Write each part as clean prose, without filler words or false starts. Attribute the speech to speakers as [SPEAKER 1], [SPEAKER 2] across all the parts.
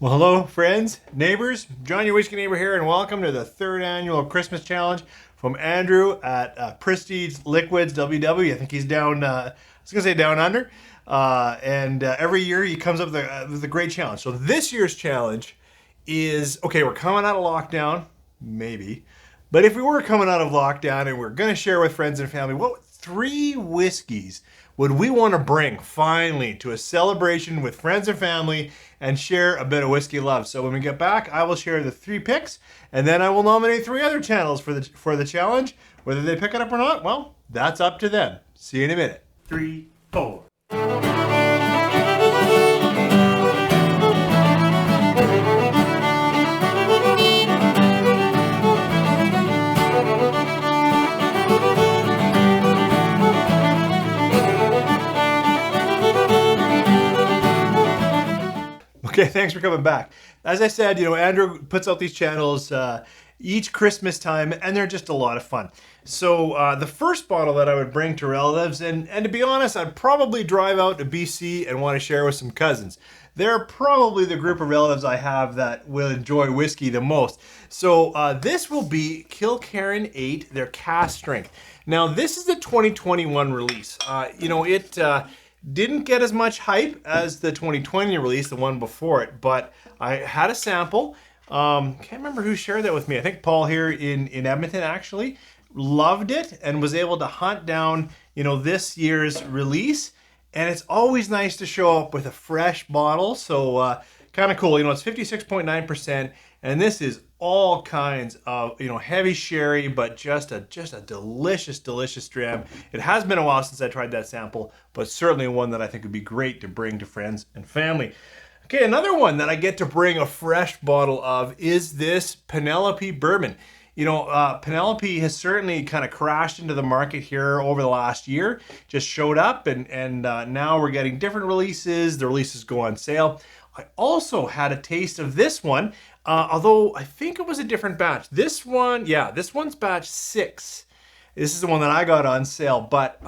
[SPEAKER 1] Well, hello, friends, neighbors. John, your whiskey neighbor here, and welcome to the third annual Christmas challenge from Andrew at PrestigeLiquidsWW. I think he's down. I was gonna say down under. Every year he comes up with a great challenge. So this year's challenge is okay. We're coming out of lockdown, maybe, but if we were coming out of lockdown and we're gonna share with friends and family, what 3 whiskeys would we want to bring finally to a celebration with friends and family and share a bit of whiskey love? So when we get back, I will share the 3 picks, and then I will nominate 3 other channels for the challenge. Whether they pick it up or not, well, that's up to them. See you in a minute. 3, 4. Okay, thanks for coming back. As I said, Andrew puts out these channels each Christmas time, and they're just a lot of fun. So the first bottle that I would bring to relatives, and to be honest, I'd probably drive out to BC and want to share with some cousins. They're probably the group of relatives I have that will enjoy whiskey the most. So this will be Kilkerran 8, their cask strength. Now, this is the 2021 release. It didn't get as much hype as the 2020 release, the one before it, but I had a sample. Can't remember who shared that with me. I think Paul here in Edmonton actually loved it and was able to hunt down, this year's release. And it's always nice to show up with a fresh bottle. So kind of cool. It's 56.9%, and this is all kinds of heavy sherry, but just a delicious dram. It has been a while since I tried that sample, but certainly one that I think would be great to bring to friends and family. Okay, another one that I get to bring a fresh bottle of is this Penelope Bourbon. Penelope has certainly kind of crashed into the market here over the last year. Just showed up, and now we're getting different releases. The releases go on sale. I also had a taste of this one, although I think it was a different batch. This one's batch 6. This is the one that I got on sale, but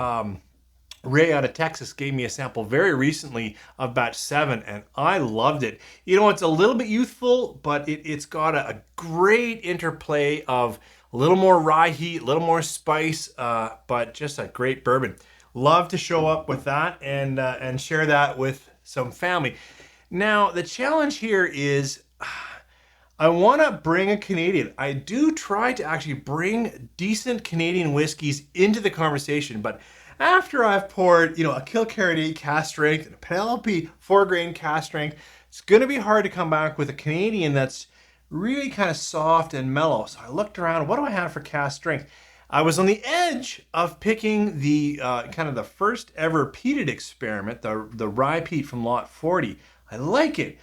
[SPEAKER 1] Ray out of Texas gave me a sample very recently of batch 7, and I loved it. It's a little bit youthful, but it's got a great interplay of a little more rye heat, a little more spice, but just a great bourbon. Love to show up with that and share that with some family. Now, the challenge here is I want to bring a Canadian. I do try to actually bring decent Canadian whiskeys into the conversation, but after I've poured, a Kilkerran 8 cask strength and a Penelope 4-grain cask strength, it's going to be hard to come back with a Canadian that's really kind of soft and mellow. So I looked around, what do I have for cask strength? I was on the edge of picking the kind of the first ever peated experiment, the rye peat from lot 40. I like it,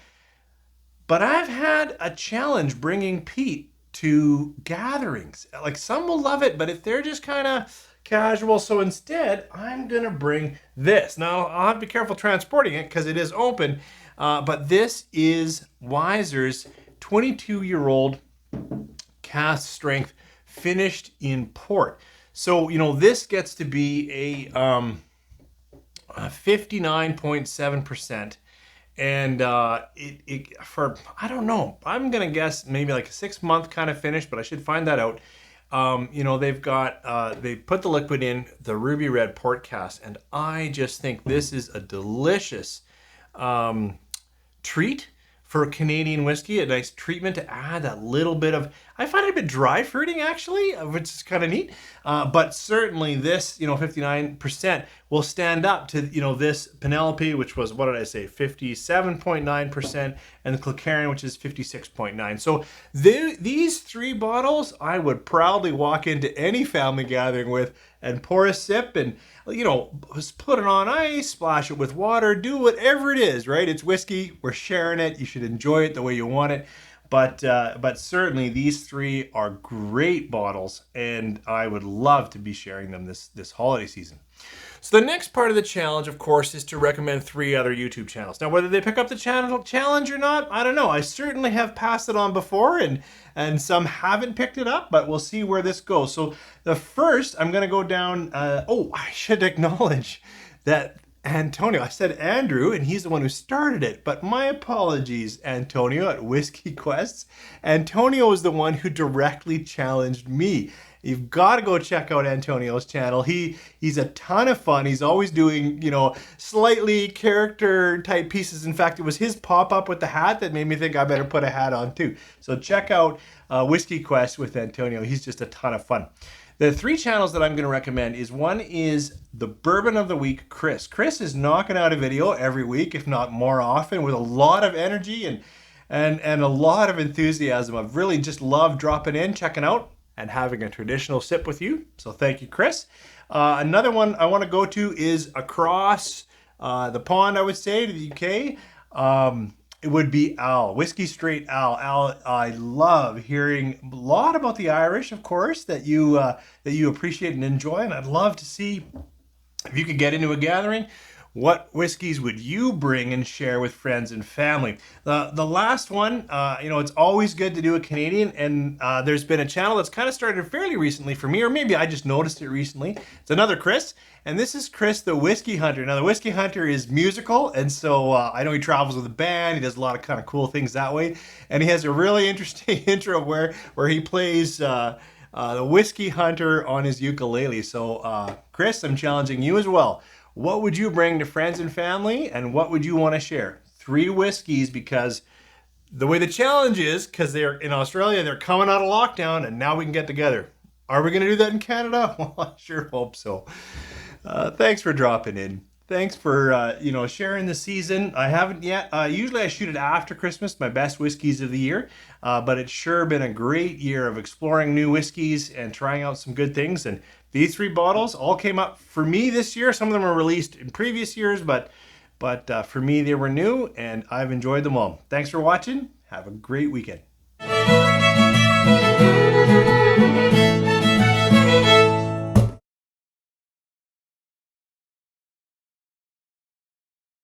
[SPEAKER 1] but I've had a challenge bringing peat to gatherings. Like, some will love it, but if they're just kind of casual, so instead I'm gonna bring this. Now I'll have to be careful transporting it because it is open, but this is Wiser's 22-year-old cask strength finished in port. So this gets to be a 59.7%. And it for, I don't know, I'm gonna guess maybe like a 6-month kind of finish, but I should find that out. They've got they put the liquid in the ruby red port cask, and I just think this is a delicious treat for Canadian whiskey. A nice treatment to add that little bit of, I find it a bit dry fruiting actually, which is kind of neat. But certainly this, 59% will stand up to, this Penelope, which was, what did I say, 57.9%, and the Kilkerran, which is 56.9. So these 3 bottles, I would proudly walk into any family gathering with and pour a sip and, put it on ice, splash it with water, do whatever it is, right? It's whiskey, we're sharing it, you should enjoy it the way you want it. But certainly these 3 are great bottles, and I would love to be sharing them this holiday season. So the next part of the challenge, of course, is to recommend 3 other YouTube channels. Now, whether they pick up the challenge or not, I don't know. I certainly have passed it on before, and some haven't picked it up, but we'll see where this goes. So the first, I'm going to go down. I should acknowledge that Antonio. I said Andrew, and he's the one who started it. But my apologies, Antonio at Whiskey Quests. Antonio is the one who directly challenged me. You've got to go check out Antonio's channel. He's a ton of fun. He's always doing, slightly character type pieces. In fact, it was his pop-up with the hat that made me think I better put a hat on too. So check out Whiskey Quest with Antonio. He's just a ton of fun. The 3 channels that I'm going to recommend is one is the Bourbon of the Week, Chris. Chris is knocking out a video every week, if not more often, with a lot of energy and a lot of enthusiasm. I've really just loved dropping in, checking out, and having a traditional sip with you. So thank you, Chris. Another one I want to go to is across the pond, I would say, to the UK. It would be Al, Whiskey Straight Al. Al, I love hearing a lot about the Irish, of course, that you appreciate and enjoy, and I'd love to see if you could get into a gathering. What whiskeys would you bring and share with friends and family? The last one, it's always good to do a Canadian, and there's been a channel that's kind of started fairly recently for me, or maybe I just noticed it recently. It's another Chris, and this is Chris the Whiskey Hunter. Now, the Whiskey Hunter is musical, and so I know he travels with a band. He does a lot of kind of cool things that way, and he has a really interesting intro where he plays the Whiskey Hunter on his ukulele. So, Chris, I'm challenging you as well. What would you bring to friends and family, and what would you want to share? 3 whiskeys, because the way the challenge is, because they're in Australia, they're coming out of lockdown, and now we can get together. Are we going to do that in Canada? Well, I sure hope so. Thanks for dropping in. Thanks for, sharing the season. I haven't yet. Usually I shoot it after Christmas, my best whiskeys of the year. But it's sure been a great year of exploring new whiskeys and trying out some good things. And these 3 bottles all came up for me this year. Some of them were released in previous years, but for me, they were new, and I've enjoyed them all. Thanks for watching. Have a great weekend.